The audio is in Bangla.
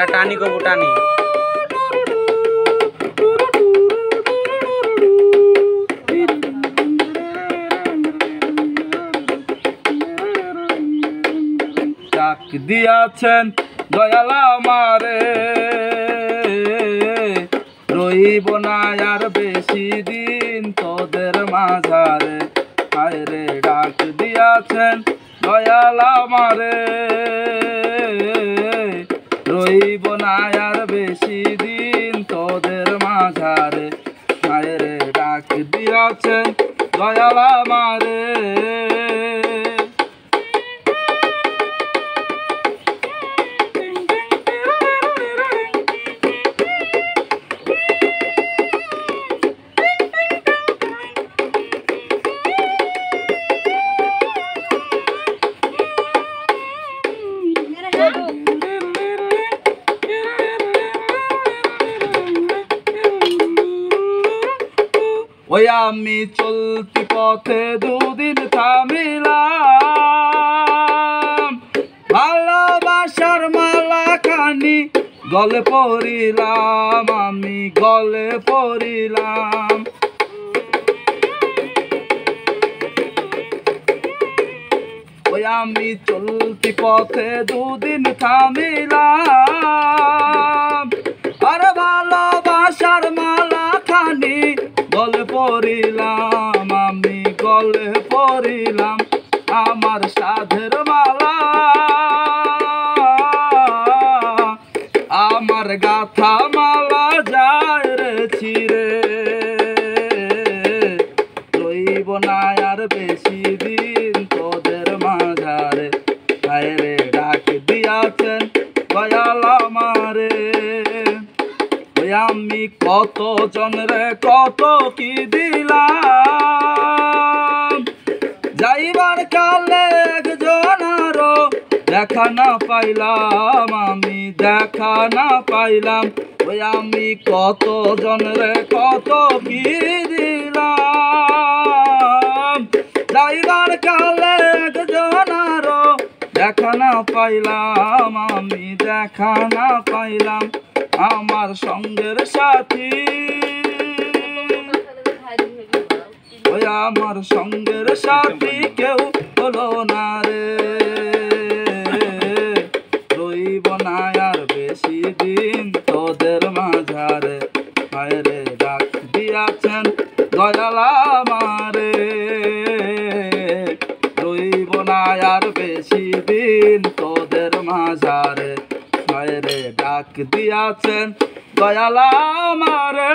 এটা টানি কবু টানি। ডাক দিয়াছেন দয়াল আমারে, রইব না আর বেশি দিন তোদের মাঝারে। হায় রে ডাক দিয়াছেন দয়াল আমারে, রইব না আর বেশি দিন তোদের মাঝারে। হায় রে ডাক দিয়াছেন দয়াল আমারে। ওই আমি চলতি পথে দুদিন থামিলাম, ভালোবাসার মালা খানি গলে পড়িলাম, আমি গলে পড়িলাম। ওই আমি চলতি পথে দুদিন থামিলাম, আর ভালোবাসার মালা খানি গলে পড়িলাম, আমি গলে পড়িলাম। আমার সাধের মালা, আমার গাথা মালা যায় রে ছিঁড়ে, রইব না আর বেশি দিন তোদের মাঝারে। হায় রে ডাক দিয়াছেন দয়াল আমারে। ওই আমি কত জনরে কত কি দিলাম, যাইবার কালে একজন আরো দেখা না পাইলাম, আমি দেখা না পাইলাম। ওই আমি কত জনরে কত কি দিলাম, যাইবার কালে একজন আরো দেখা না পাইলাম, আমি দেখা না পাইলাম। আমার সঙ্গের সাথী, ওই আমার সঙ্গের সাথী কেউ হলো না রে, রইব না আর বেশি দিন তোদের মাঝারে। হায় রে ডাক দিয়াছেন দয়াল আমারে, রইব না আর বেশি দিন তোদের মাঝারে। হায় রে ডাক দিয়াছেন দয়াল আমারে।